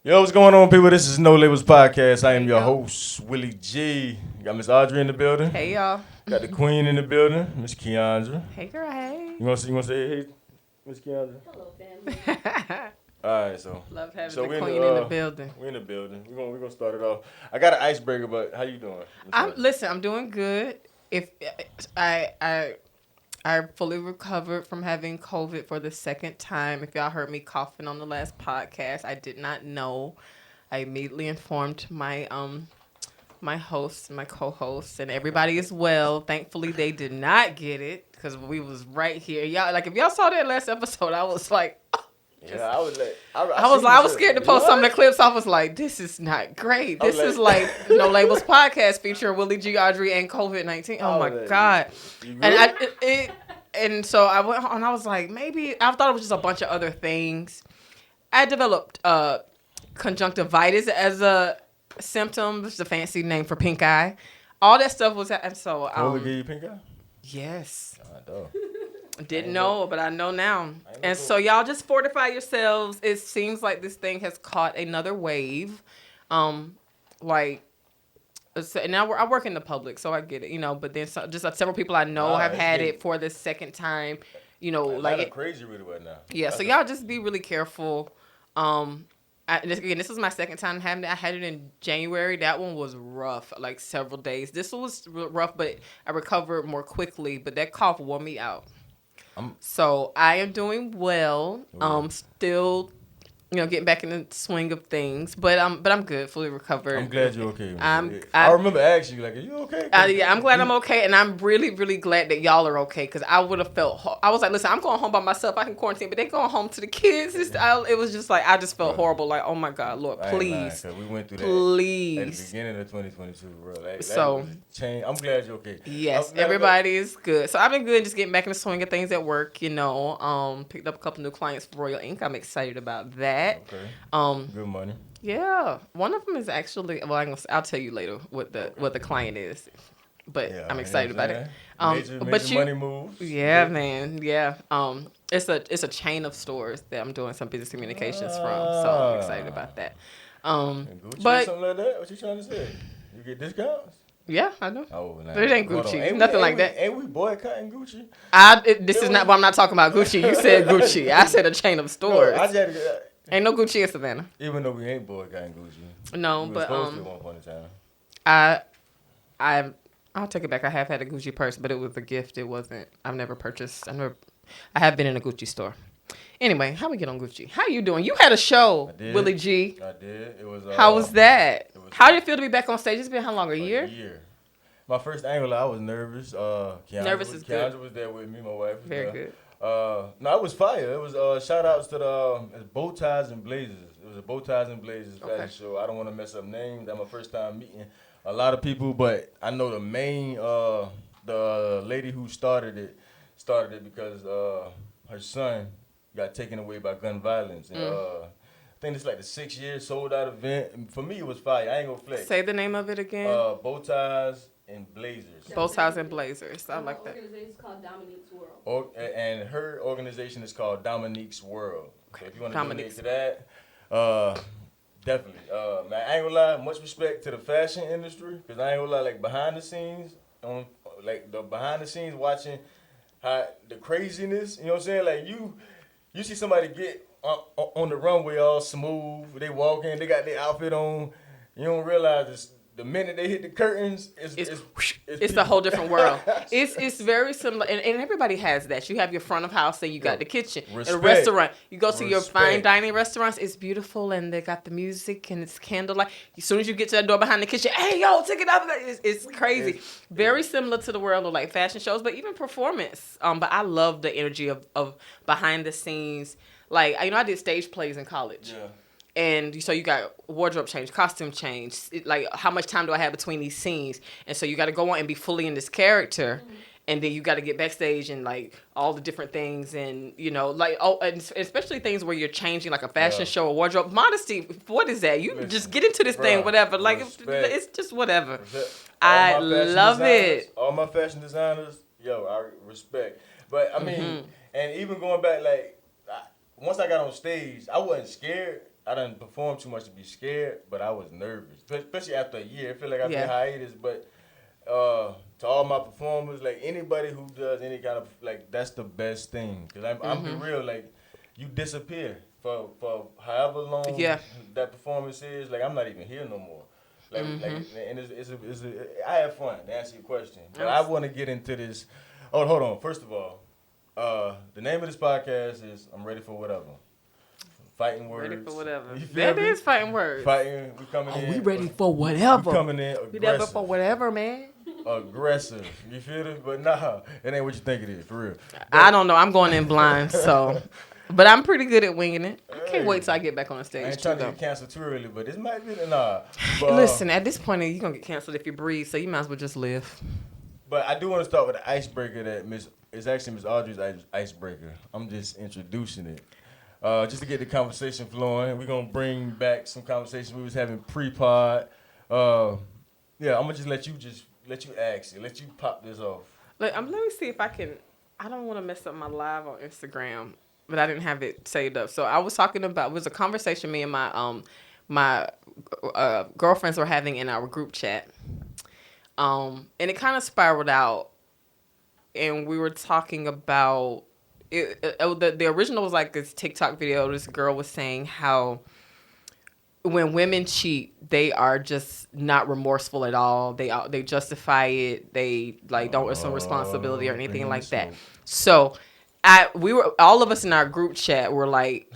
Yo, what's going on, people? This is No Labels Podcast. I am your Yo. host, Willie G. Got Miss Audrey in the building. Hey y'all. Got the Queen in the building, Miss Keandra. Hey girl, hey. You want to say hey, Miss Keandra? Hello, family. All right, so Love having So the we in queen the, in the building. we in the building. We're gonna start it off. I got an icebreaker, but how you doing? Miss Audrey? I'm doing good. If I fully recovered from having COVID for the second time. If y'all heard me coughing on the last podcast, I did not know. I immediately informed my my hosts, my co-hosts, and everybody is well. Thankfully, they did not get it because we was right here. Y'all, like if y'all saw that last episode, I was like, Yeah, I was like, I was scared to post some of the clips. I was like, this is not great. This is like No Labels podcast featuring Willie G, Audrey, and COVID-19. Oh my God. You And good? and so I went on. I was like, maybe I thought it was just a bunch of other things. I developed conjunctivitis as a symptom, which is a fancy name for pink eye. All that stuff was, and so COVID gave you pink eye? yes, Dog. didn't know, but I know now. know And so y'all just fortify yourselves. It seems like this thing has caught another wave. Like. So now I work in the public, so I get it, you know. But then just several people I know have it's had big. it for the second time, you know. Like Like crazy really right now. yeah, so y'all just be really careful. This is my second time having it. I had it in January. That one was rough, like several days. This one was rough, but I recovered more quickly. But that cough wore me out. So I am doing well. Still, you know, getting back in the swing of things. But I'm good, fully recovered. I'm glad you're okay. I remember asking you, like, are you okay? Yeah, I'm glad I'm okay, and I'm really, really glad that y'all are okay. Because I would have felt, I was like, listen, I'm going home by myself. I can quarantine, but they going home to the kids. It was just like I just felt horrible. Like, oh my God, Lord, I ain't lying, please, 'cause we went through that please. at the beginning of 2022, bro. That So- was a change. I'm glad you're okay. Yes, I'm glad- everybody is good. So I've been good, just getting back in the swing of things at work. You know, picked up a couple new clients for Royal Ink. I'm excited about that. Okay. Good money. Yeah, one of them is actually. Well, I'll tell you later what the client is, but Yeah, I'm excited you know about what I'm it. saying? But Major you, money moves. yeah, man, yeah. It's a chain of stores that I'm doing some business communications from, so I'm excited about that. And Gucci or But something like that. What you trying to say? You get discounts? yeah, I know. Oh, nah. But it ain't Hold on. Gucci. Nothing like that. Ain't we boycotting Gucci? This is not. Well, I'm not talking about Gucci. You said Gucci. I said a chain of stores. No, I just had to get, Ain't no Gucci in Savannah. even though we ain't boycotting Gucci. No, We was but supposed to at one point in time. I'll take it back. I have had a Gucci purse, but it was a gift. It wasn't. I've never purchased. I have been in a Gucci store. Anyway, how we get on Gucci? How you doing? You had a show, I did. Willie G. I did. It was. How was that? it was- How did it feel to be back on stage? It's been how long? A like year? A year. My first angle, I was nervous. Nervous is good. Keandra was there with me. My wife was Very there. good. No, it was fire. It was shout outs to the Bow Ties and Blazers. It was a Bow Ties and Blazers fashion Okay. show. I don't want to mess up names. That's my first time meeting a lot of people, but I know the main the lady who started it because her son got taken away by gun violence. And I think it's like the 6 year sold out event. And for me, it was fire. I ain't gonna flex. Say the name of it again. Bow Ties and Blazers. Both Ties and Blazers. I like that. Organization is called Dominique's World. And her organization is called Dominique's World. So if you want to donate Dominique's. to that, definitely. Man, I ain't gonna lie, much respect to the fashion industry, because I ain't gonna lie, like behind the scenes, watching how the craziness, you know what I'm saying? Like you see somebody get on the runway all smooth, they walk in, they got their outfit on, you don't realize it's, the minute they hit the curtains, It's a whole different world. It's very similar, and everybody has that. You have your front of house, and you got the kitchen, and a Respect. restaurant. You go to your fine Respect. dining restaurants. It's beautiful, and they got the music, and it's candlelight. As soon as you get to that door behind the kitchen, hey yo, take it up. It's crazy. Very similar to the world of like fashion shows, but even performance. But I love the energy of behind the scenes. Like I did stage plays in college. Yeah. And so you got wardrobe change, costume change. Like, how much time do I have between these scenes? And so you got to go on and be fully in this character. Mm-hmm. And then you got to get backstage and, like, all the different things. And, you know, like, and especially things where you're changing, like, a fashion show or wardrobe. Modesty, what is that? You just get into this thing, whatever. Like, it's just whatever. I love it. All my fashion designers, yo, I respect. But, I mean, and even going back, like, once I got on stage, I wasn't scared. I done performed too much to be scared, but I was nervous, especially after a year. I feel like I've been hiatus, but to all my performers, like anybody who does any kind of like, that's the best thing. Cause I'm be real, like you disappear for however long that performance is. Like I'm not even here no more. Like and I have fun to answer your question, but I want to get into this. Oh, hold on. First of all, the name of this podcast is I'm Ready for Whatever. Fighting words. Ready for whatever. That is fighting words. Fighting. We coming in. We ready for whatever. We coming in aggressive. We ready for whatever, man. Aggressive. You feel it? But nah, it ain't what you think it is, for real. I don't know. I'm going in blind, so. But I'm pretty good at winging it. I can't wait till I get back on the stage. I ain't trying to get canceled too early, but this might be But, listen, at this point, you're going to get canceled if you breathe, so you might as well just live. But I do want to start with the icebreaker that it's actually Miss Audrey's icebreaker. I'm just introducing it. Just to get the conversation flowing. We're going to bring back some conversation we was having pre-pod. I'm going to just let you ask it. Let you pop this off. Let me see if I can. I don't want to mess up my live on Instagram, but I didn't have it saved up. So I was talking about, it was a conversation me and my girlfriends were having in our group chat. And it kind of spiraled out. And we were talking about, the original was like this TikTok video. This girl was saying how when women cheat, they are just not remorseful at all. They justify it. They don't assume responsibility or anything like that. So all of us in our group chat were like,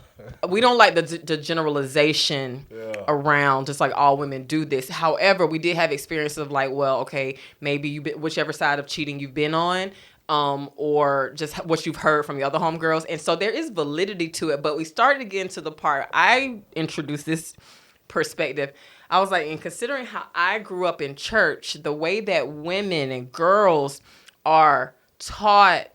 we don't like the generalization around just like all women do this. However, we did have experiences of like, well, okay, maybe whichever side of cheating you've been on, or just what you've heard from the other homegirls. And so there is validity to it. But we started to get into the part, I introduced this perspective. I was like, in considering how I grew up in church, the way that women and girls are taught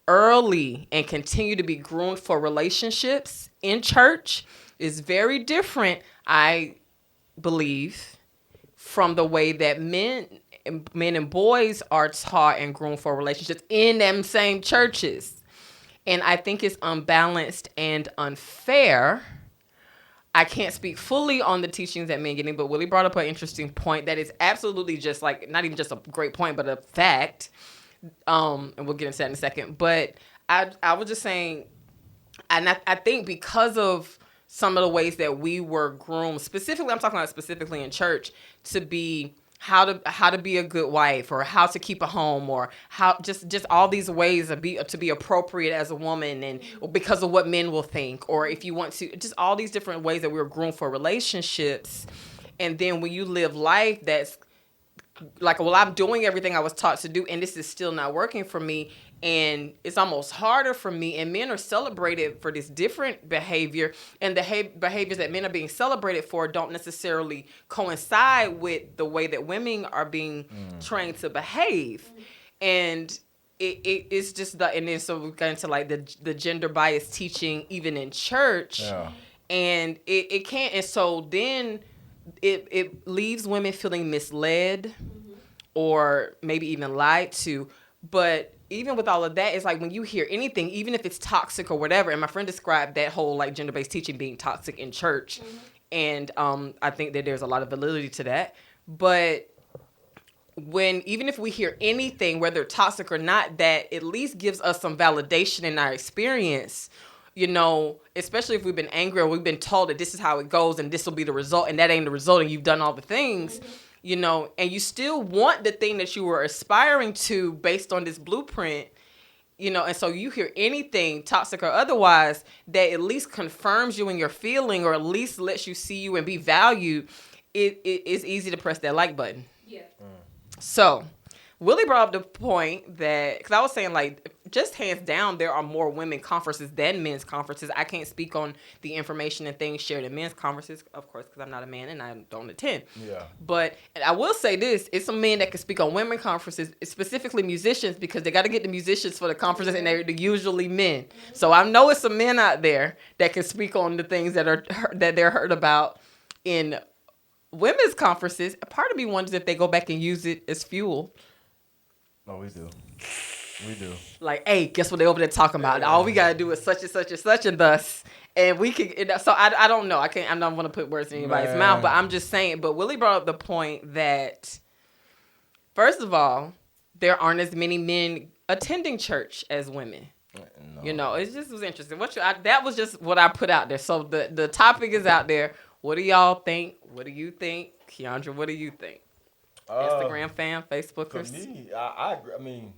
early and continue to be groomed for relationships in church is very different, I believe, from the way that men and boys are taught and groomed for relationships in them same churches. And I think it's unbalanced and unfair. I can't speak fully on the teachings that men getting, but Willie brought up an interesting point that is absolutely just like, not even just a great point, but a fact. And we'll get into that in a second. But I was just saying, and I think because of some of the ways that we were groomed, specifically, I'm talking about specifically in church, to be how to be a good wife, or how to keep a home, or how just all these ways to be appropriate as a woman, and because of what men will think, or if you want to, just all these different ways that we were groomed for relationships. And then when you live life that's like, well, I'm doing everything I was taught to do, and this is still not working for me, and it's almost harder for me, and men are celebrated for this different behavior, and the behaviors that men are being celebrated for don't necessarily coincide with the way that women are being trained to behave. And it's just and then so we got into like the gender bias teaching even in church, and it can't, and so then it leaves women feeling misled or maybe even lied to. But even with all of that, it's like when you hear anything, even if it's toxic or whatever, and my friend described that whole like gender-based teaching being toxic in church, and I think that there's a lot of validity to that. But even if we hear anything, whether toxic or not, that at least gives us some validation in our experience, you know, especially if we've been angry or we've been told that this is how it goes and this will be the result, and that ain't the result, and you've done all the things, you know, and you still want the thing that you were aspiring to based on this blueprint, you know, and so you hear anything, toxic or otherwise, that at least confirms you in your feeling, or at least lets you see you and be valued, it is easy to press that like button. Yeah. So Willie brought up the point that, because I was saying, like, just hands down, there are more women conferences than men's conferences. I can't speak on the information and things shared in men's conferences, of course, because I'm not a man and I don't attend. Yeah. But I will say this, it's some men that can speak on women conferences, specifically musicians, because they got to get the musicians for the conferences, and they're usually men. So I know it's some men out there that can speak on the things that they're heard about in women's conferences. A part of me wonders if they go back and use it as fuel. Oh, we do. We do. Like, hey, guess what they over there talking about? All we got to do is such and such and such and thus. And we can, so I don't know. I don't want to put words in anybody's mouth, but I'm just saying. But Willie brought up the point that, first of all, there aren't as many men attending church as women. No. You know, it just was interesting. That was just what I put out there. So the topic is out there. What do y'all think? What do you think? Keandra, what do you think? Instagram fan, Facebookers? For me, I agree. I mean,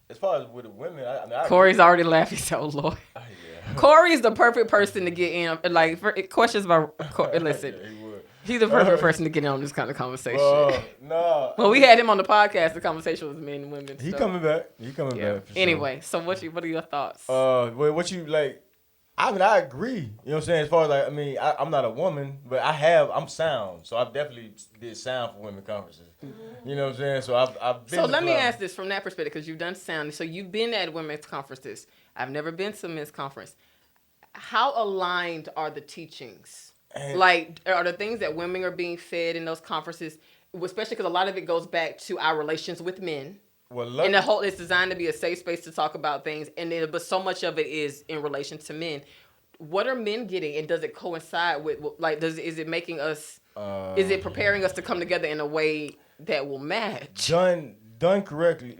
as far as with the women, I Corey's already laughing. So, oh, Lord. Yeah. Corey's the perfect person to get in. Like, for questions about Corey, listen. Yeah, he would. He's the perfect person to get in on this kind of conversation. No. Well, we had him on the podcast. The conversation was men and women. He coming back. Back. For anyway, sure. so what are your thoughts? What you like? I mean, I agree. You know what I'm saying? As far as like, I mean, I'm not a woman, but I'm sound. So I've definitely did sound for women conferences. Mm-hmm. You know what I'm saying? So I've been. So let me ask this from that perspective, because you've done sound. So you've been at women's conferences. I've never been to a men's conference. How aligned are the teachings? Like, are the things that women are being fed in those conferences, especially because a lot of it goes back to our relations with men? Well, and it's designed to be a safe space to talk about things, but so much of it is in relation to men. What are men getting, and does it coincide with, like, is it making us, is it preparing us to come together in a way that will match? Done correctly,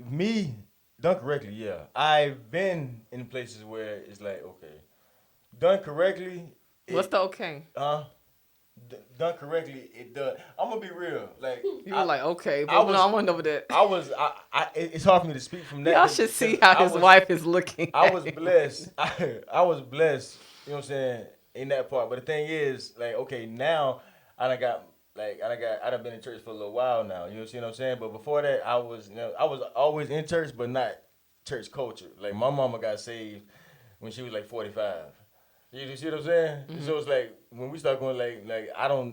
yeah. I've been in places where it's like, okay, done correctly. What's the okay? Done correctly, it does. I'm gonna be real. Like you were like, okay, but I went over that. It's hard for me to speak from that. Y'all should see how his wife is looking. I was blessed. I was blessed. You know what I'm saying, in that part. But the thing is, like, okay, now I done been in church for a little while now. You know what I'm saying? But before that, I was always in church, but not church culture. Like, my mama got saved when she was like 45. You see what I'm saying? Mm-hmm. So it's like when we start going like I know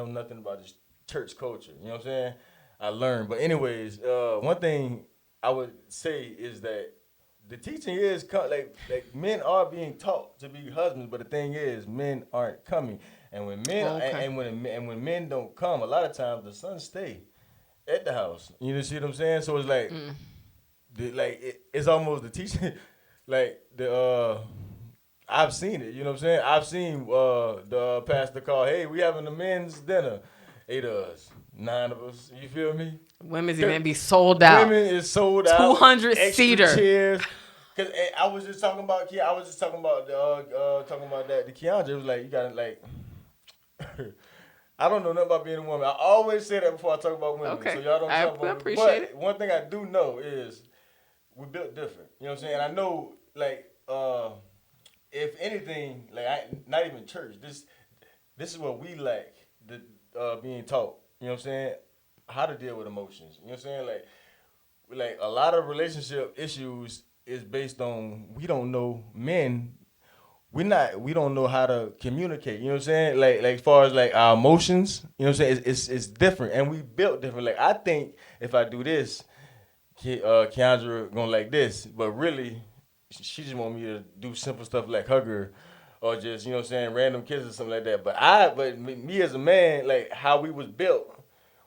nothing about this church culture. You know what I'm saying? I learned. But anyways, one thing I would say is that the teaching is like men are being taught to be husbands, but the thing is men aren't coming. And when men when men don't come, a lot of times the sons stay at the house. You see what I'm saying? So it's like it's almost the teaching. Like I've seen it, you know what I'm saying? I've seen the pastor call, hey, we having a men's dinner. 8 of us, 9 of us, you feel me? Women's event be sold out. Women is sold out. 200 seater. Chairs. Cause I was just talking about that the Keandra. It was like, you gotta like I don't know nothing about being a woman. I always say that before I talk about women. Okay. So y'all don't talk about appreciate it. One thing I do know is we built different. You know what I'm saying? I know, like, if anything, like, not even church. This is what we lack, being taught. You know what I'm saying? How to deal with emotions. You know what I'm saying? Like a lot of relationship issues is based on we don't know men. We don't know how to communicate. You know what I'm saying? Like as far as like our emotions. You know what I'm saying? It's different, and we built different. Like, I think if I do this, Keandra gonna like this, but really, she just want me to do simple stuff like hug her, or just, you know what I'm saying, random kisses or something like that. But me as a man, like how we was built,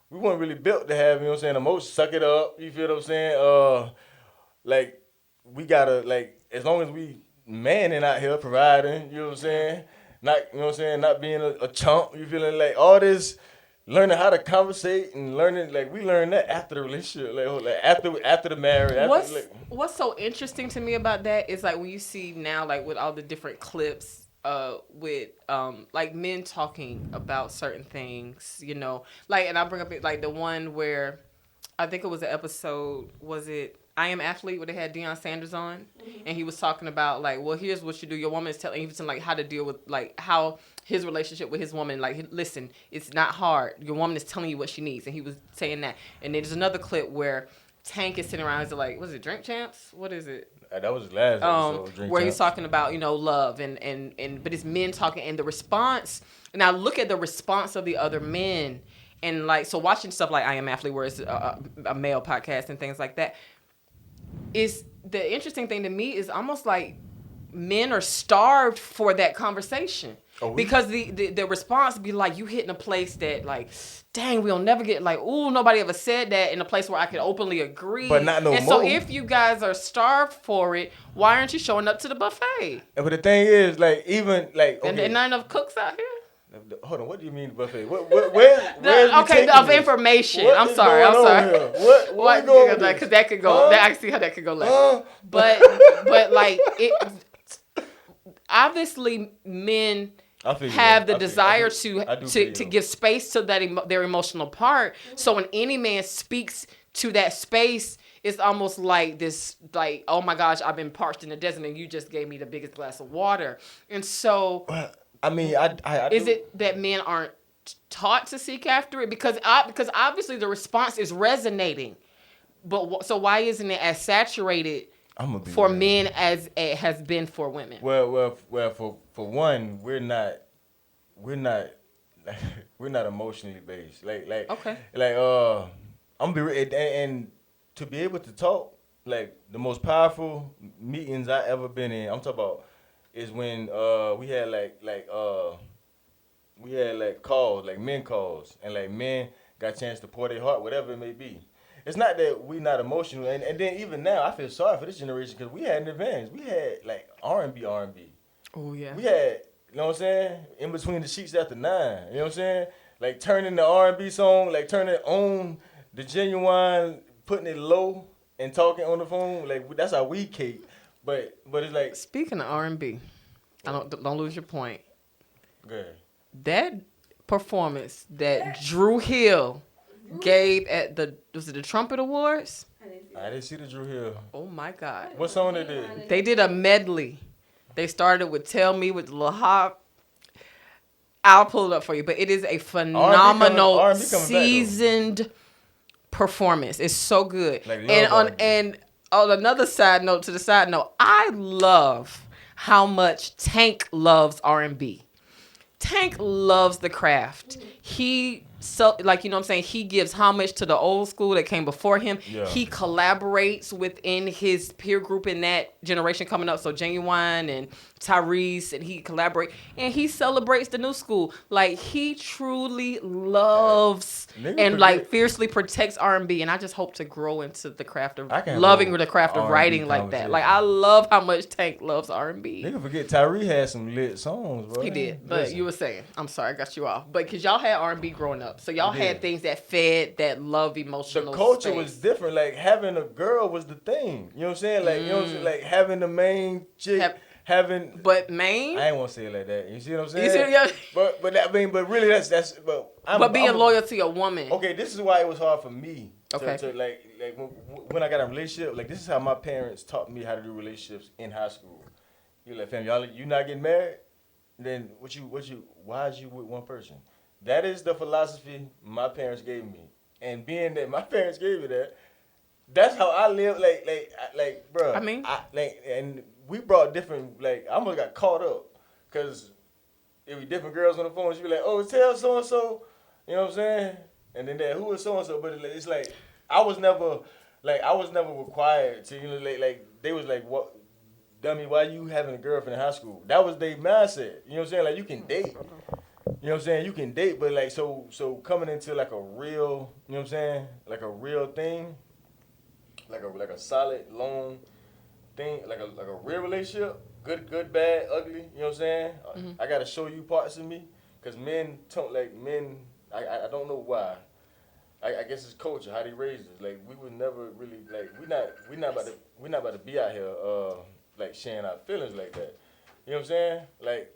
we weren't really built to have, you know what I'm saying, emotions. Suck it up, you feel what I'm saying? Like, we gotta, like, as long as we manning out here providing, you know what I'm saying, not, you know what I'm saying, not being a chump, you feeling like all this. Learning how to conversate and learning, like, we learned that after the relationship, like after the marriage. What's so interesting to me about that is, like, when you see now, like, with all the different clips, with like men talking about certain things, you know, like, and I bring up like the one where I think it was an episode, was it I Am Athlete, where they had Deion Sanders on, and he was talking about, like, well, here's what you do. Your woman is telling you, like, how to deal with, like, how his relationship with his woman, like, listen, it's not hard. Your woman is telling you what she needs, and he was saying that. And then there's another clip where Tank is sitting around, he's like, was it Drink Champs? What is it? That was his last episode, Drink where Champs. he's talking about, you know, love, and but it's men talking, and the response, and I look at the response of the other men, and, like, so watching stuff like I Am Athlete, where it's a male podcast and things like that, is the interesting thing to me is almost like men are starved for that conversation. Because the response be like, you hitting a place that like, dang, we'll never get like, ooh, nobody ever said that in a place where I can openly agree. But not no and more. So if you guys are starved for it, why aren't you showing up to the buffet? But the thing is, like, even like, okay, And there not enough cooks out here. Hold on, what do you mean buffet? Where's Of information. I'm sorry. What? Because that could go. I can see how that could go left. But like it, obviously men have the desire to give space to their emotional part. So when any man speaks to that space, it's almost like this, like, oh my gosh, I've been parched in the desert and you just gave me the biggest glass of water. And so, I mean, I is it that men aren't taught to seek after it? Because obviously the response is resonating, but so why isn't it as saturated for men as it has been for women? Well, for one, we're not emotionally based. Okay. I'm and to be able to talk, like the most powerful meetings I ever been in, I'm talking about, is when we had calls, like men calls, and like men got a chance to pour their heart, whatever it may be. It's not that we not emotional, and then even now I feel sorry for this generation because we had an advantage. We had like R&B. Oh yeah. We had, you know what I'm saying, in between the sheets after 9. You know what I'm saying? Like turning the R&B song, like turning it on the Genuine, putting it low and talking on the phone. Like that's how we cape. But it's like, speaking of R&B, don't lose your point. Good. That performance that Drew Hill gave at the Trumpet Awards. I didn't see the Drew Hill. Oh my God! What song they did? They did a medley. They started with "Tell Me" with Lil Hop. I'll pull it up for you, but it is a phenomenal R&B seasoned performance. It's so good. Like and on another side note, I love how much Tank loves R&B. Tank loves the craft. He like, you know what I'm saying, he gives homage to the old school that came before him. Yeah. He collaborates within his peer group in that generation coming up. So Genuine and Tyrese, and he collaborate and he celebrates the new school. Like he truly loves and like fiercely protects R&B. And I just hope to grow into the craft of loving the craft of writing like that. Like I love how much Tank loves R&B. Nigga forget Tyrese had some lit songs, bro. He did, but you were saying, I'm sorry, I got you off. But because y'all had R&B growing up, so y'all had things that fed that love emotional. The culture space. was different. Like having a girl was the thing. You know what I'm saying? Like you know what I'm saying? Like having the main chick. But main. I ain't want to say it like that. You see what I'm saying? You see, yeah. But really that's. But being loyal to your woman. Okay, this is why it was hard for me. Okay. To like when I got a relationship, like this is how my parents taught me how to do relationships in high school. You're like, fam, you not getting married? Then why is you with one person? That is the philosophy my parents gave me. And being that my parents gave me that, that's how I live. Like, bro. I mean, and we brought different. Like, I almost got caught up because it was different girls on the phone. She'd be like, "Oh, tell so and so," you know what I'm saying? And then who is so and so? But it's like I was never required to. You know, like they was like, "What, dummy? Why you having a girlfriend in high school?" That was their mindset. You know what I'm saying? Like you can date. You know what I'm saying? You can date, but like so coming into like a real, you know what I'm saying? Like a real thing, like a solid, long thing, like a real relationship, good, bad, ugly, you know what I'm saying? Mm-hmm. I gotta show you parts of me, cause men don't like men. I don't know why. I guess it's culture, how they raised us. Like we would never really like we not about to be out here like sharing our feelings like that. You know what I'm saying? Like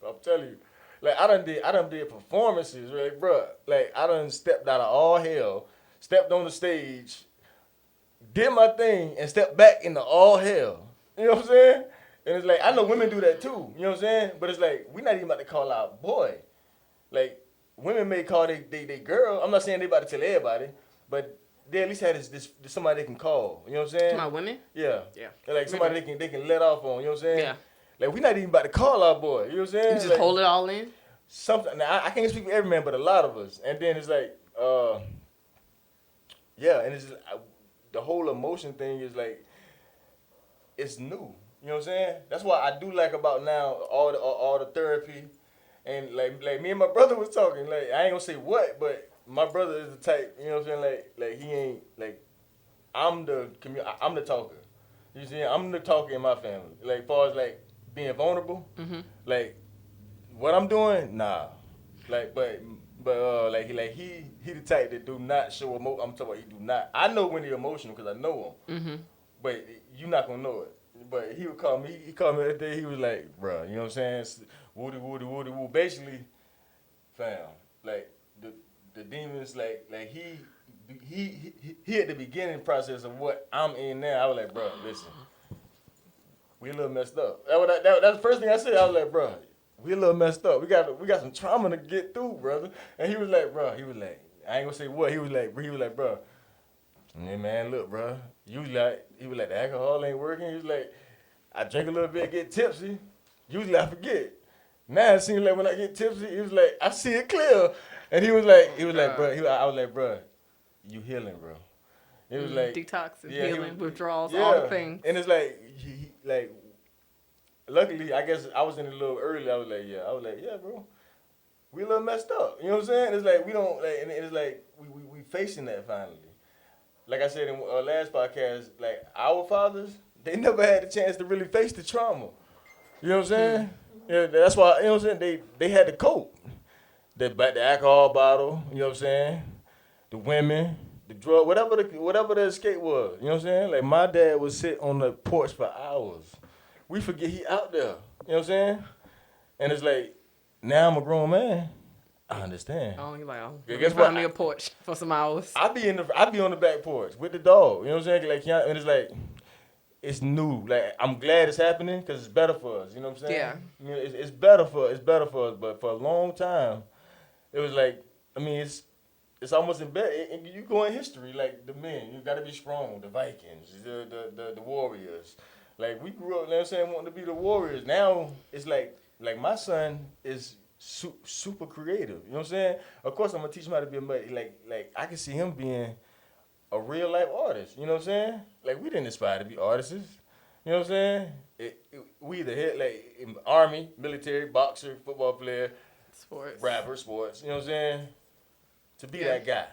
I'm telling you. Like I done did performances, right, bro. Like I done stepped out of all hell, stepped on the stage, did my thing, and stepped back into all hell. You know what I'm saying? And it's like I know women do that too. You know what I'm saying? But it's like we not even about to call out boy. Like women may call they girl. I'm not saying they about to tell everybody, but they at least had this somebody they can call. You know what I'm saying? My women? Yeah. Yeah. Like somebody they can let off on. You know what I'm saying? Yeah. Like, we not even about to call our boy. You know what I'm saying? You just like, hold it all in? Something. Now, I can't speak for every man, but a lot of us. And then it's like, yeah, and it's just, the whole emotion thing is like, it's new. You know You know what I'm saying? That's what I do like about now all the therapy, and like me and my brother was talking. Like I ain't gonna say what, but my brother is the type. You know what I'm saying? Like he ain't like I'm the talker. You see, I'm the talker in my family. Like as far as like being vulnerable, like what I'm doing, nah. Like like he the type that do not show emotion. I'm talking about he do not. I know when he emotional because I know him. But you not gonna know it. But he would call me. He called me that day. He was like, "Bruh, you know what I'm saying? Woody, woo." Basically, fam, like the demons, like he at the beginning process of what I'm in now. I was like, "Bruh, listen, we a little messed up." That's the first thing I said. I was like, "Bruh, we a little messed up. We got some trauma to get through, brother." And he was like, "Bruh," he was like, I ain't gonna say what. He was like, "Bruh." Yeah, man, look, bro. He was like, the alcohol ain't working. He was like, I drink a little bit, get tipsy. Usually I forget. Now it seems like when I get tipsy, he was like, I see it clear. And he was like, bro. I was like, bro, you healing, bro. It was like detoxing, yeah, healing, withdrawals, all the things. And it's like, like, luckily, I guess I was in it a little early. I was like, yeah, bro. We a little messed up. You know what I'm saying? It's like we don't like, and it's like we facing that finally. Like I said in last podcast, like our fathers, they never had the chance to really face the trauma. You know what I'm saying? Yeah, that's why, you know what I'm saying, they had to cope. The alcohol bottle, you know what I'm saying? The women, the drug, whatever the escape was. You know what I'm saying? Like my dad would sit on the porch for hours. We forget he out there. You know what I'm saying? And it's like, now I'm a grown man. I understand. Only like, guess what? Find me a porch for some hours. I be on the back porch with the dog. You know what I'm saying? Like, and it's like, it's new. Like, I'm glad it's happening because it's better for us. You know what I'm saying? Yeah. You know, it's better for us. But for a long time, it was like, I mean, it's almost embedded. You go in history like the men. You got to be strong. The Vikings, the warriors. Like we grew up. You know what I'm saying? Wanting to be the warriors. Now it's like my son is super creative. You know what I'm saying? Of course, I'm gonna teach him how to be like I can see him being a real life artist. You know what I'm saying? Like we didn't aspire to be artists. You know what I'm saying? We either hit like in army, military, boxer, football player, rapper, sports. You know what I'm saying? To be that guy.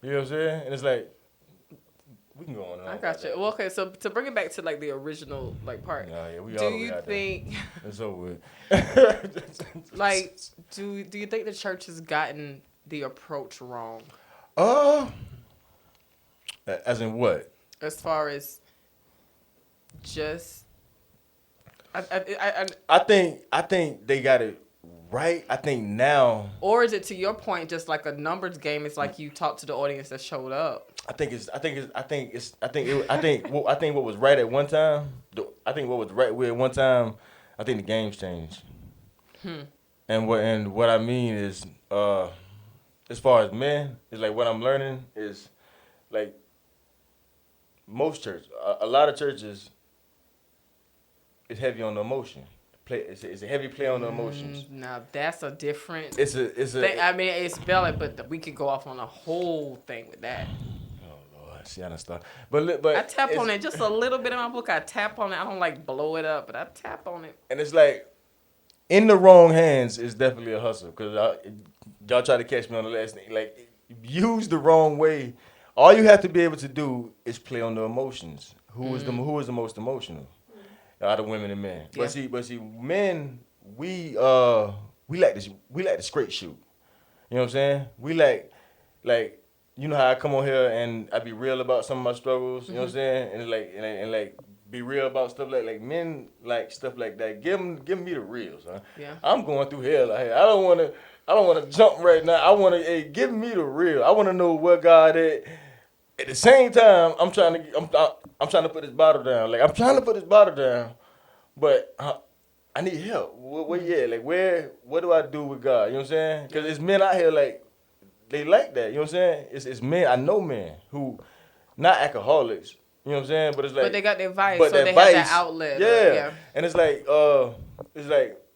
You know what I'm saying? And it's like we can go on and on. I got you. Well, okay, so to bring it back to like the original like part. Yeah, we do you think it's over? Like, do you think the church has gotten the approach wrong? As in what? As far as just, I think they got it right. I think now. Or is it, to your point, just like a numbers game? It's like you talk to the audience that showed up. I think what was right at one time. I think what was right at one time. I think the game's changed. And what I mean is, as far as men, is like what I'm learning is, like, most churches, a lot of churches, it's heavy on the emotion. It's a heavy play on the emotions. Now that's a different. It's a thing. I mean, it's valid, but we could go off on a whole thing with that. Oh Lord, see, I done start. But I tap on it just a little bit in my book. I tap on it. I don't like blow it up, but I tap on it. And it's like, in the wrong hands is definitely a hustle. Cause y'all try to catch me on the last thing. Like, used the wrong way, all you have to be able to do is play on the emotions. Who is the most emotional out of women and men? Yeah. But see, men, we like the straight shoot. You know what I'm saying? We like you know how I come on here and I be real about some of my struggles. You know what I'm saying? And like be real about stuff like men like stuff like that. Give me the real, son. Yeah. I'm going through hell. Like, I don't want to jump right now. I want to give me the real. I want to know where God at. At the same time, I'm trying to put this bottle down. Like, I'm trying to put this bottle down, but I need help. What do I do with God? You know what I'm saying? Because it's men out here like they like that. You know what I'm saying? It's men. I know men who not alcoholics. You know what I'm saying? But it's like, but they got their vice, but so they vice, have that outlet. Yeah. And it's like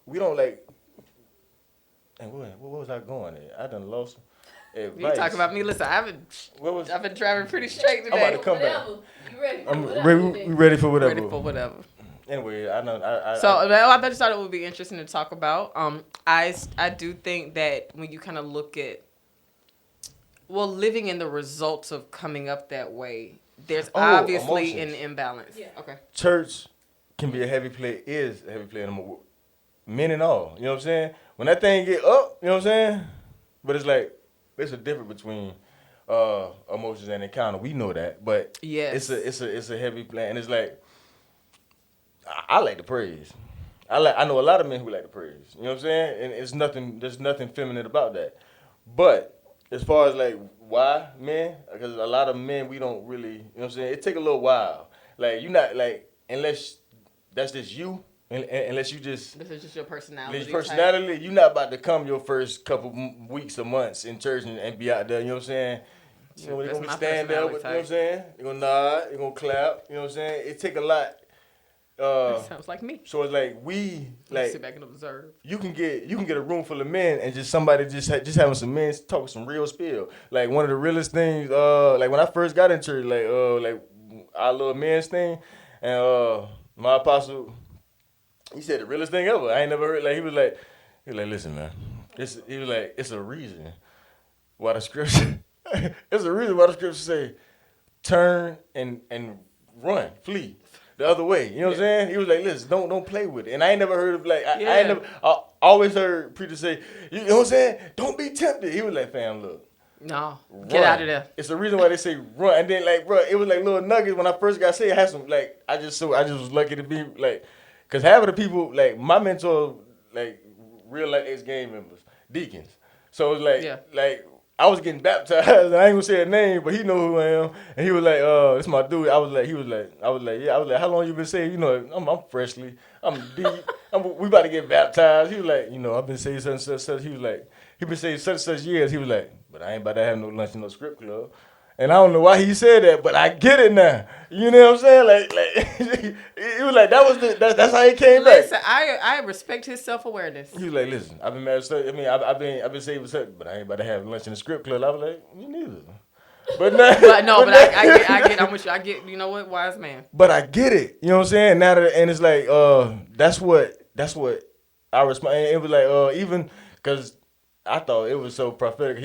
we don't like. And what was I going at? I done lost. You talking about me? Listen, I've been driving pretty straight today. I'm about to come back. You ready? We ready for whatever. Ready for whatever. anyway, I know. I I just thought it would be interesting to talk about. I do think that when you kind of look at, living in the results of coming up that way, there's obviously emotions. an imbalance. Yeah. Okay. Church can be a heavy play. Is a heavy play in the men and all. You know what I'm saying? When that thing get up, you know what I'm saying? But it's like there's a difference between emotions and encounter. We know that, but Yes. it's a heavy play, and it's like I like to praise. I know a lot of men who like to praise. You know what I'm saying? And it's nothing. There's nothing feminine about that. But as far as like why men, because a lot of men we don't really. You know what I'm saying? It take a little while. Like you not like unless that's just you. Unless you just This is just your personality. you're not about to come your first couple weeks or months in church and be out there. You know what I'm saying? You know, they're That's gonna my stand there. You know what I'm saying? You're gonna nod. You're gonna clap. You know what I'm saying? It take a lot. Sounds like me. So it's like Sit back and observe. you can get a room full of men and just somebody just having some men talk some real spill. Like one of the realest things. Like when I first got in church, like our little men's thing, and my apostle. He said the realest thing ever. I ain't never heard. Like he was like, listen, man. He was like, it's a reason why the scripture. It's a reason why the scripture say, turn and run, flee the other way. You know what I'm saying? He was like, listen, don't play with it. And I ain't never heard of like I always heard preachers say, you know what I'm saying? Don't be tempted. He was like, fam, look. No, Run. get out of there. It's the reason why they say run. And then like, bro, it was like little nuggets when I first got saved. I had some like I just was lucky to be like. Cause half of the people, like my mentor, like real life ex-gang members, deacons. So it was like I was getting baptized. I ain't gonna say a name, but he know who I am. And he was like, this my dude. I was like, how long you been saved? You know, I'm freshly, I'm deep. We about to get baptized. He was like, I've been saved such and such. He was like, he been saved such and such years. He was like, but I ain't about to have no lunch in no script club. And I don't know why he said that, but I get it now. You know what I'm saying? Like he was like, that's how he came back. Listen, I respect his self-awareness. He was like, listen, I've been married. I mean, I've been saved with such, but I ain't about to have lunch in the script club. I was like, me neither. But I get. I'm with you. I get. You know what, wise man. But I get it. You know what I'm saying? Now that and it's like, that's what I respond. And it was like, even because I thought it was so prophetic.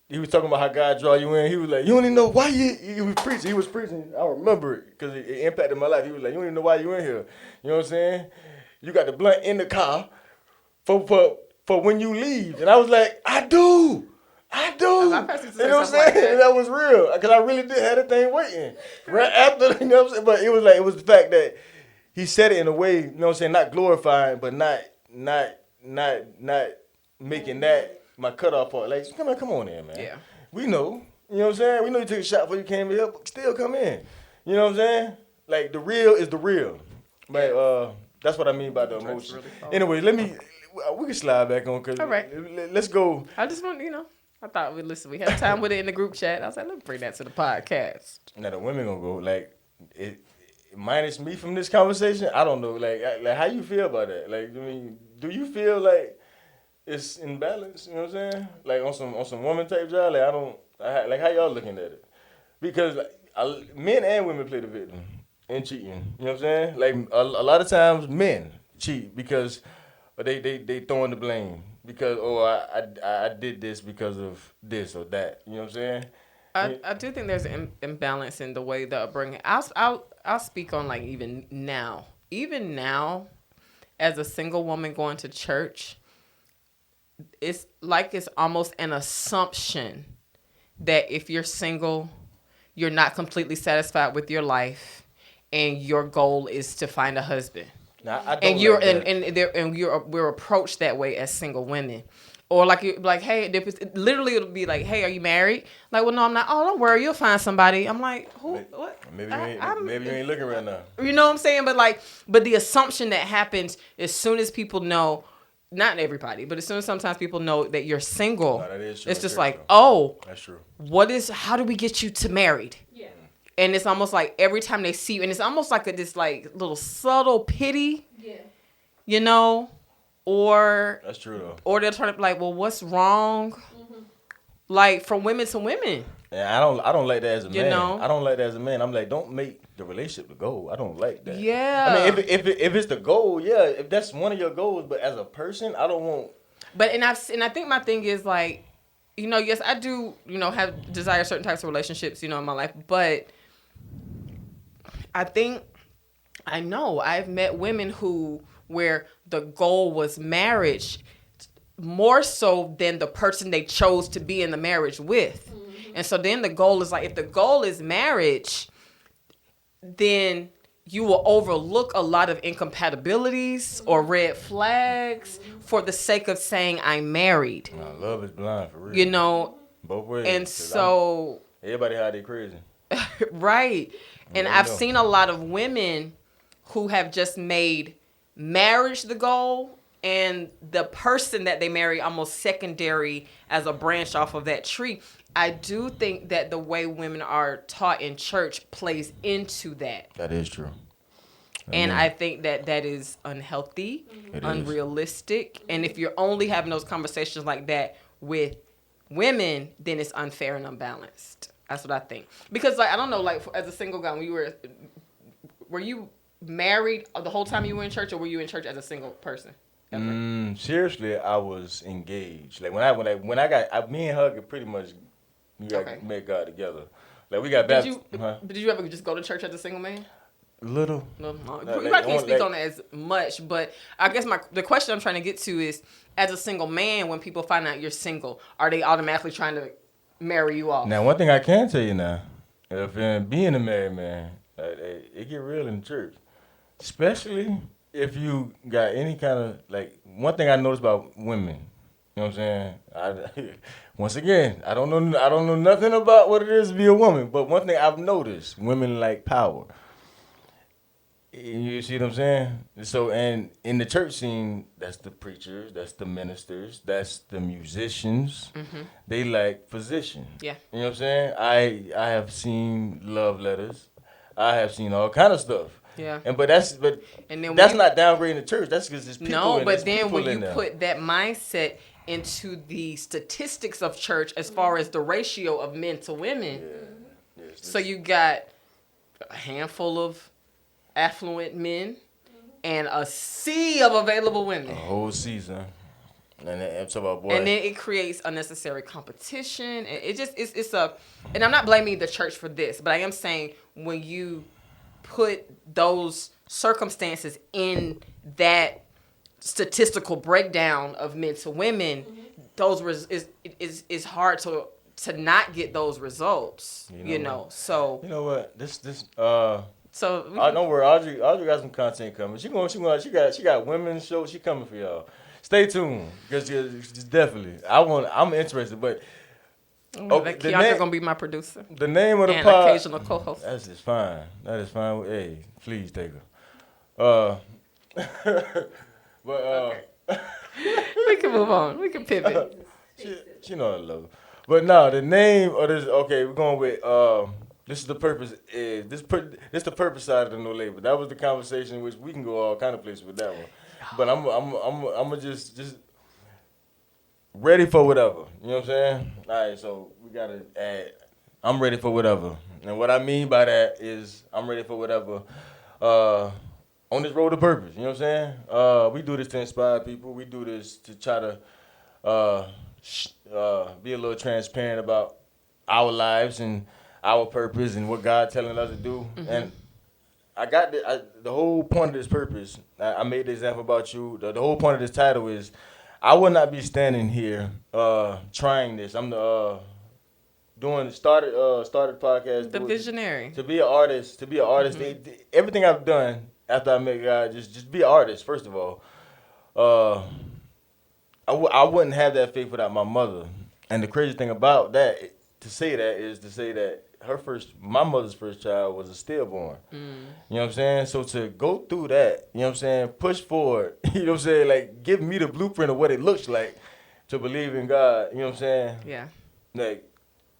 He was talking about how God draw you in. He was like, you don't even know why he was preaching. He was preaching. I remember it because it impacted my life. He was like, you don't even know why you in here. You know what I'm saying? You got the blunt in the car for when you leave. And I was like, I do. You know what I'm saying? And that was real because I really did have the thing waiting right after. You know what I'm saying? But it was the fact that he said it in a way, you know what I'm saying, not glorifying, but not making that my cutoff part. Like, come on in, man. Yeah. We know. You know what I'm saying? We know you took a shot before you came here, but still come in. You know what I'm saying? Like, the real is the real. But that's what I mean by the emotion. Really anyway, we can slide back on because all right. Let's go. I just want, I thought we had time with it in the group chat. I was like, let me bring that to the podcast. Now the women gonna go like minus me from this conversation. I don't know, like how you feel about that? Like, I mean, do you feel like it's in balance? You know what I'm saying? Like on some woman type job. Like how y'all looking at it? Because men and women play the victim in cheating. You know what I'm saying? Like a lot of times men cheat because they throwing the blame because I did this because of this or that. You know what I'm saying? I do think there's an imbalance in the way the upbringing. I'll speak on like even now, as a single woman going to church, it's like it's almost an assumption that if you're single, you're not completely satisfied with your life, and your goal is to find a husband. Now, I don't we're approached that way as single women. Or hey, literally it'll be like, hey, are you married? Like, well, no, I'm not. Oh, don't worry, you'll find somebody. I'm like, who? What? Maybe you ain't looking right now. You know what I'm saying? But the assumption that happens as soon as people know, not everybody, but as soon as sometimes people know that you're single, no, that is true. It's just true, like, true. oh, that's true. How do we get you to married? Yeah. And it's almost like every time they see you, and it's almost like this like little subtle pity. Yeah. Or that's true though. Or they'll try to be like, well, what's wrong? Mm-hmm. Like from women to women. And I don't like that as a You man. know? I don't like that as a man. I'm like, don't make the relationship the goal. I don't like that. Yeah. I mean, if it's the goal, yeah, if that's one of your goals, but as a person, I don't want. But and I think my thing is like, yes, I do, have desire certain types of relationships, in my life, but I think I know I've met women where the goal was marriage more so than the person they chose to be in the marriage with. And so then the goal is like, if the goal is marriage, then you will overlook a lot of incompatibilities or red flags for the sake of saying I'm married. Nah, love is blind for real. Both ways. And so everybody how they crazy. right. And I've seen a lot of women who have just made marriage the goal and the person that they marry almost secondary as a branch off of that tree. I do think that the way women are taught in church plays into that. That is true. And I think that is unhealthy, unrealistic. And if you're only having those conversations like that with women, then it's unfair and unbalanced. That's what I think. Because, like, I don't know, like, as a single guy, when were you married the whole time you were in church, or were you in church as a single person? Seriously, I was engaged. Like when I got me and her pretty much met God together. Like we got baptized. Did you ever just go to church as a single man? Little. No. You probably can't speak on that as much, but I guess the question I'm trying to get to is, as a single man, when people find out you're single, are they automatically trying to marry you off? Now, one thing I can tell you now, if being a married man, it get real in the church, especially if you got any kind of, like, one thing I noticed about women, you know what I'm saying? Once again, I don't know nothing about what it is to be a woman, but one thing I've noticed, women like power. You see what I'm saying? So, and in the church scene, that's the preachers, that's the ministers, that's the musicians. Mm-hmm. They like position. Yeah. You know what I'm saying? I have seen love letters. I have seen all kind of stuff. Yeah. But that's not downgrading the church. That's because there's people. No, but then when you put that mindset into the statistics of church as far as the ratio of men to women, so you got a handful of affluent men and a sea of available women. A whole season. And then it creates unnecessary competition. And it's and I'm not blaming the church for this, but I am saying when you put those circumstances in that statistical breakdown of men to women, is hard to not get those results. So you know what? So don't worry, Audrey got some content coming. She got women's show. She coming for y'all. Stay tuned because definitely I'm interested. But Keontra gonna be my producer. The name of the and pod, occasional co-host. That's just fine. That is fine. Hey, please take her. But we can move on. We can pivot. She know I love her. But no, the name of this. Okay, we're going with. This is the purpose. This the purpose side of the No Label. That was the conversation, which we can go all kind of places with that one. But I'm just ready for whatever. You know what I'm saying? All right, so we gotta add. I'm ready for whatever, and what I mean by that is I'm ready for whatever. On this road to purpose. You know what I'm saying? We do this to inspire people. We do this to try to be a little transparent about our lives and our purpose and what God telling us to do. Mm-hmm. And I got the whole point of this purpose. I made the example about you. The whole point of this title is I would not be standing here trying this. I'm started podcast. The visionary. To be an artist. Mm-hmm. Everything I've done after I met God, just be an artist, first of all. I wouldn't have that faith without my mother. And the crazy thing about that, to say that my mother's first child was a stillborn. Mm. You know what I'm saying? So to go through that, you know what I'm saying, push forward, you know what I'm saying, like give me the blueprint of what it looks like to believe in God, you know what I'm saying? Yeah. Like,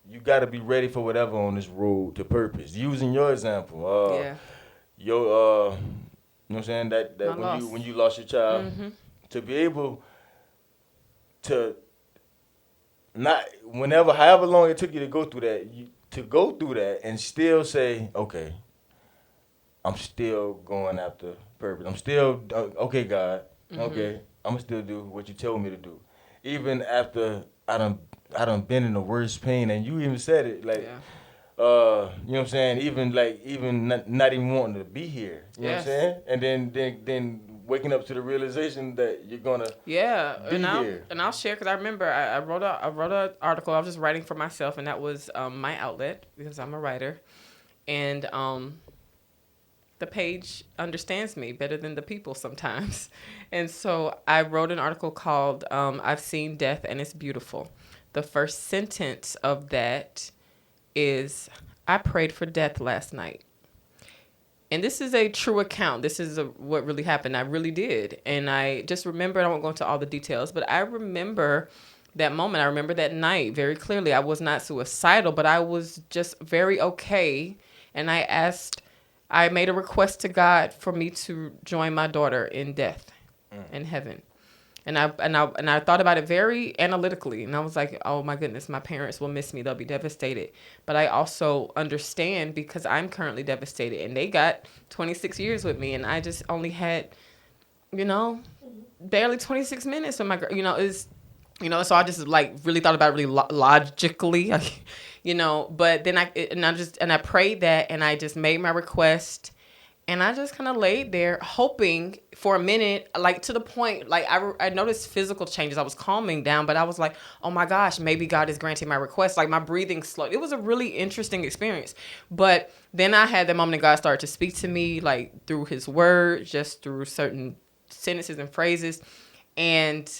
you got to be ready for whatever on this road to purpose. Using your example, you know what I'm saying, that when you lost your child, mm-hmm. to be able to not whenever, however long it took you to go through that, and still say, okay, I'm still going after purpose. I'm still okay, God. Okay, I'm gonna still do what you told me to do, even after I done been in the worst pain, and you even said it like. Yeah. You know what I'm saying? Even not even wanting to be here. You know what I'm Yes. saying? And then waking up to the realization that you're gonna Yeah, be and here. I'll share because I remember I wrote an article. I was just writing for myself, and that was my outlet because I'm a writer, and the page understands me better than the people sometimes, and so I wrote an article called "I've Seen Death and It's Beautiful." The first sentence of that is, "I prayed for death last night." And this is a true account. This is what really happened. I really did. And I just remember, I won't go into all the details, but I remember that moment. I remember that night very clearly. I was not suicidal, but I was just very okay. And I made a request to God for me to join my daughter in death, in heaven. And I thought about it very analytically, and I was like, "Oh my goodness, my parents will miss me. They'll be devastated." But I also understand because I'm currently devastated, and they got 26 years with me, and I just only had, barely 26 minutes with my girl. So I just like really thought about it really logically, But then I prayed that, and I just made my request. And I just kind of laid there hoping for a minute, like to the point, like I noticed physical changes. I was calming down, but I was like, oh my gosh, maybe God is granting my request. Like my breathing slowed. It was a really interesting experience. But then I had that moment that God started to speak to me, like through his word, just through certain sentences and phrases. And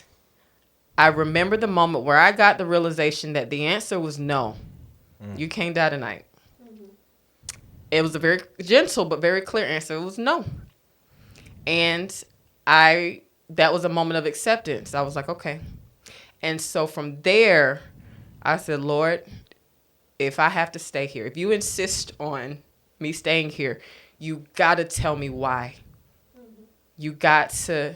I remember the moment where I got the realization that the answer was no. You can't die tonight. It was a very gentle but very clear answer. It was no. And that was a moment of acceptance. I was like, okay. And so from there, I said, Lord, if I have to stay here, if you insist on me staying here, you got to tell me why. You got to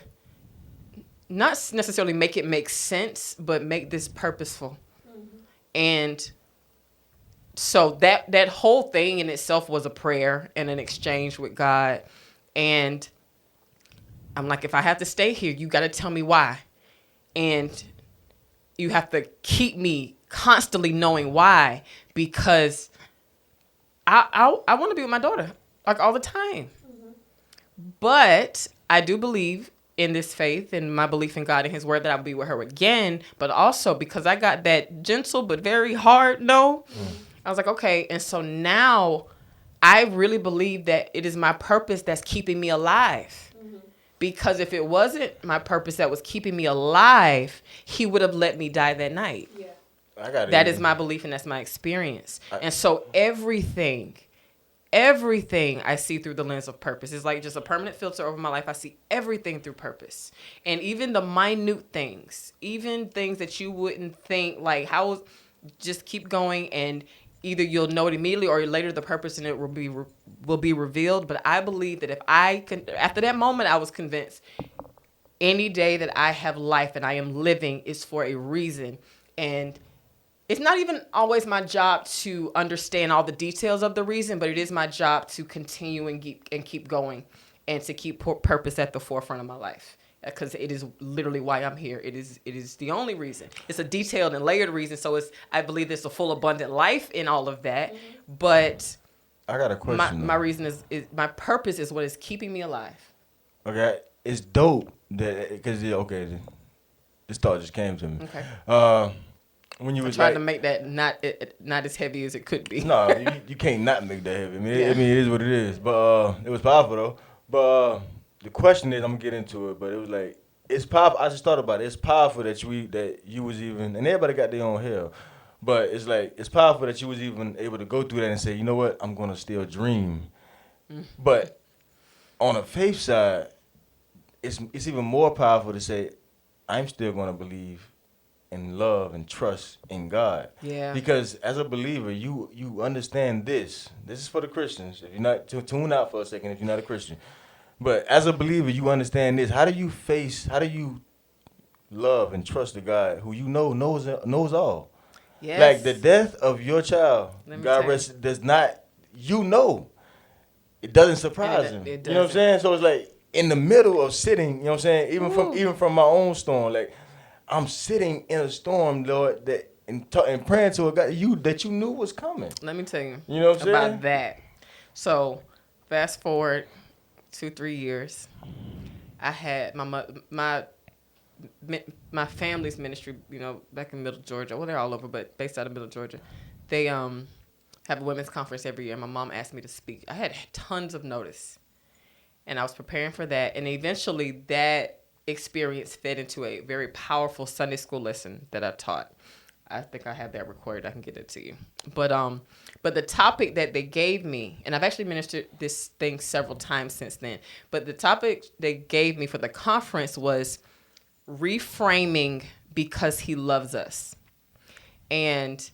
not necessarily make it make sense, but make this purposeful. And so that whole thing in itself was a prayer and an exchange with God. And I'm like, if I have to stay here, you got to tell me why. And you have to keep me constantly knowing why, because I want to be with my daughter like all the time. But I do believe in this faith and my belief in God and his word that I'll be with her again. But also because I got that gentle but very hard no. I was like, okay. And so now I really believe that it is my purpose that's keeping me alive. Because if it wasn't my purpose that was keeping me alive, he would have let me die that night. Yeah. That is my belief and that's my experience. And so everything I see through the lens of purpose. It's like just a permanent filter over my life. I see everything through purpose. And even the minute things, even things that you wouldn't think, like just keep going, and either you'll know it immediately or later the purpose in it will be revealed. But I believe that after that moment, I was convinced any day that I have life and I am living is for a reason. And it's not even always my job to understand all the details of the reason, but it is my job to continue and keep going and to keep purpose at the forefront of my life. Because it is literally why I'm here. It is the only reason. It's a detailed and layered reason. So I believe there's a full abundant life in all of that. But I got a question. My reason is my purpose is what is keeping me alive. Okay, it's dope that because this thought just came to me. Okay. When you was tried to make that not as heavy as it could be. No, you can't not make that heavy. I mean, it is what it is. But it was powerful though. But the question is, I'm gonna get into it. But it was like, it's powerful. I just thought about it. It's powerful that you was even, and everybody got their own hell. But it's like, it's powerful that you was even able to go through that and say, you know what, I'm gonna still dream. But on the faith side, it's even more powerful to say, I'm still gonna believe and love and trust in God. Yeah. Because as a believer, you understand this. This is for the Christians. If you're not, tune out for a second if you're not a Christian. But as a believer, you understand this. How do you love and trust the God who you know knows all. Yes. Like the death of your child, Let me God tell you. rest does not. You know, it doesn't surprise him. it You know what I'm doesn't. saying? So it's like in the middle of sitting. You know what I'm saying? Even from my own storm, like I'm sitting in a storm, Lord, that and praying to a God that you knew was coming. Let me tell you. You know what I'm about saying? that. So, fast forward 2-3 years, I had my family's ministry. You know, back in Middle Georgia. Well, they're all over, but based out of Middle Georgia, they have a women's conference every year. My mom asked me to speak. I had tons of notice, and I was preparing for that. And eventually, that experience fed into a very powerful Sunday school lesson that I taught. I think I have that recorded. I can get it to you. But the topic that they gave me, and I've actually ministered this thing several times since then, but the topic they gave me for the conference was reframing because he loves us. And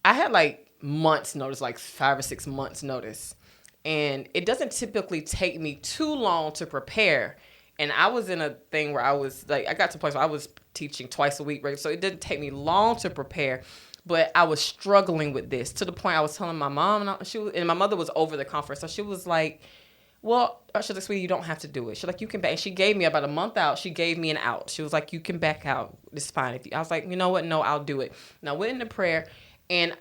I had like months notice, like 5 or 6 months notice. And it doesn't typically take me too long to prepare. And I was in a thing where I was like, I got to a place where I was teaching twice a week, right? So it didn't take me long to prepare, but I was struggling with this to the point I was telling my mom, and my mother was over the conference. So she was like, well, she's like, sweetie, you don't have to do it. She's like, you can back. And she gave me about a month out. She gave me an out. She was like, you can back out. It's fine. If you, I was like, you know what? No, I'll do it. And I went into prayer, and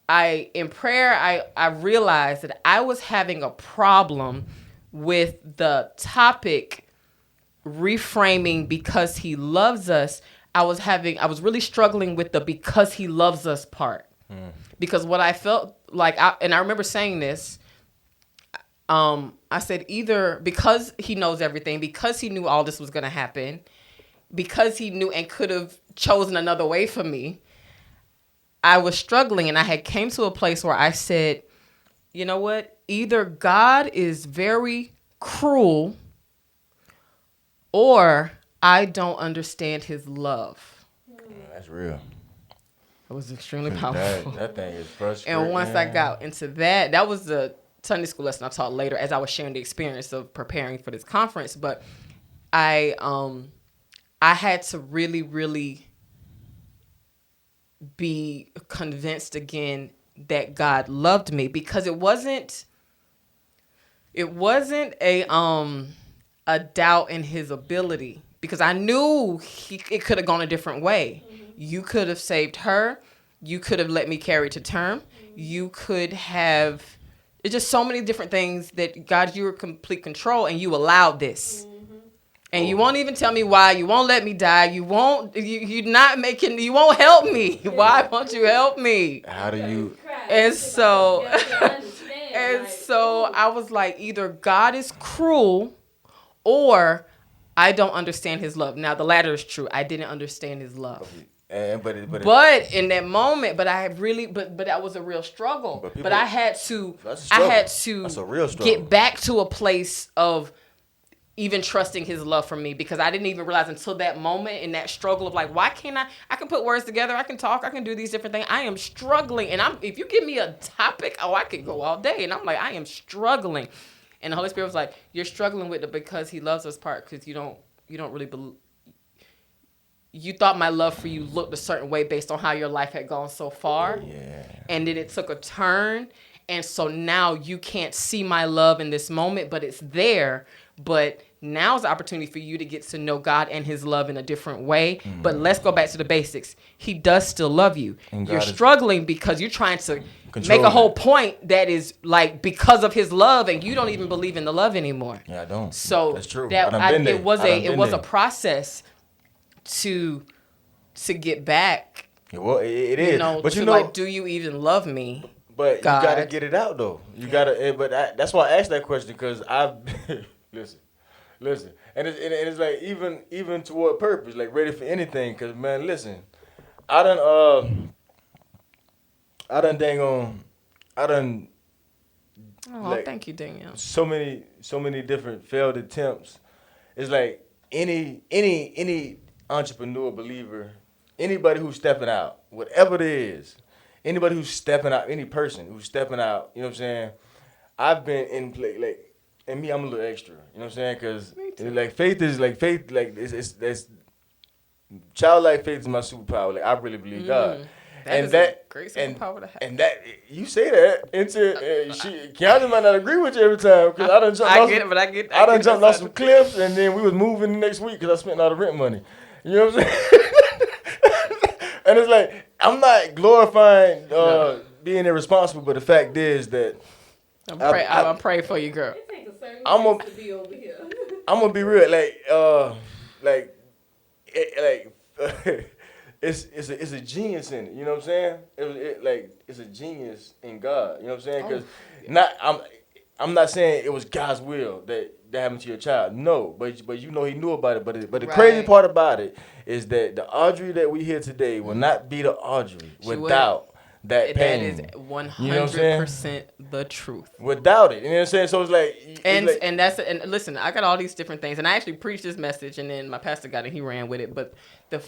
in prayer, I realized that I was having a problem with the topic reframing because he loves us. I was really struggling with the because he loves us part. Because what I felt like, and I remember saying this, I said either because he knows everything, because he knew all this was going to happen, because he knew and could have chosen another way for me, I was struggling, and I had came to a place where I said, you know what? Either God is very cruel or I don't understand his love. That's real. It was extremely powerful. That thing is frustrating. And once I got into that was the Sunday school lesson I taught later as I was sharing the experience of preparing for this conference. But I had to really, really be convinced again that God loved me, because it wasn't a doubt in his ability, because I knew it could have gone a different way. Mm-hmm. You could have saved her. You could have let me carry to term. Mm-hmm. You could have, it's just so many different things that God, you were complete control, and you allowed this. Mm-hmm. And you won't even tell me why. You won't let me die. You won't help me. Why won't you help me? How do you? And so, I was like, either God is cruel or I don't understand his love. Now, the latter is true. I didn't understand his love. But in that moment, but that was a real struggle. But I had to that's a real struggle. Get back to a place of even trusting his love for me, because I didn't even realize until that moment in that struggle of like, why can't I can put words together, I can talk, I can do these different things. I am struggling. And if you give me a topic, I could go all day. And I'm like, I am struggling. And the Holy Spirit was like, you're struggling with the because he loves us part, because you don't really believe. You thought my love for you looked a certain way based on how your life had gone so far. Yeah. And then it took a turn. And so now you can't see my love in this moment, but it's there. But now's the opportunity for you to get to know God and his love in a different way. Mm-hmm. But let's go back to the basics. He does still love you. You're struggling because you're trying to make a whole point that is like because of his love, and you don't even believe in the love anymore. Yeah, I don't. So that's true. It was a process to get back. Well, it is. But like, do you even love me? But God. You gotta get it out though. You gotta. That's why I asked that question, because I've listen, and it's like even toward purpose, like ready for anything. Cause man, listen, I done. Oh, thank you, Danielle. So many different failed attempts. It's like any entrepreneur, believer, anybody who's stepping out, whatever it is. Anybody who's stepping out, any person who's stepping out, you know what I'm saying? I've been in play, like, and me, I'm a little extra, you know what I'm saying? Because, like, faith, childlike faith is my superpower. Like I really believe God. That is a great superpower to have. And that you say that into Keandra might not agree with you every time because I done jumped. I done jumped off some cliffs and then we was moving the next week because I spent all the rent money. You know what I'm saying? And it's like I'm not glorifying being irresponsible, but the fact is that I'm gonna pray for you, girl. It takes a certain I'm place to be over here. I'm gonna be real, it's a genius in it. You know what I'm saying? It's a genius in God. You know what I'm saying? Because I'm not saying it was God's will that happened to your child. No, but you know He knew about it. But the crazy part about it is that the Audrey that we hear today will not be the Audrey without that pain. That is 100% the truth. Without it, you know what I'm saying? So it's like, and listen, I got all these different things, and I actually preached this message, and then my pastor got it, he ran with it. But the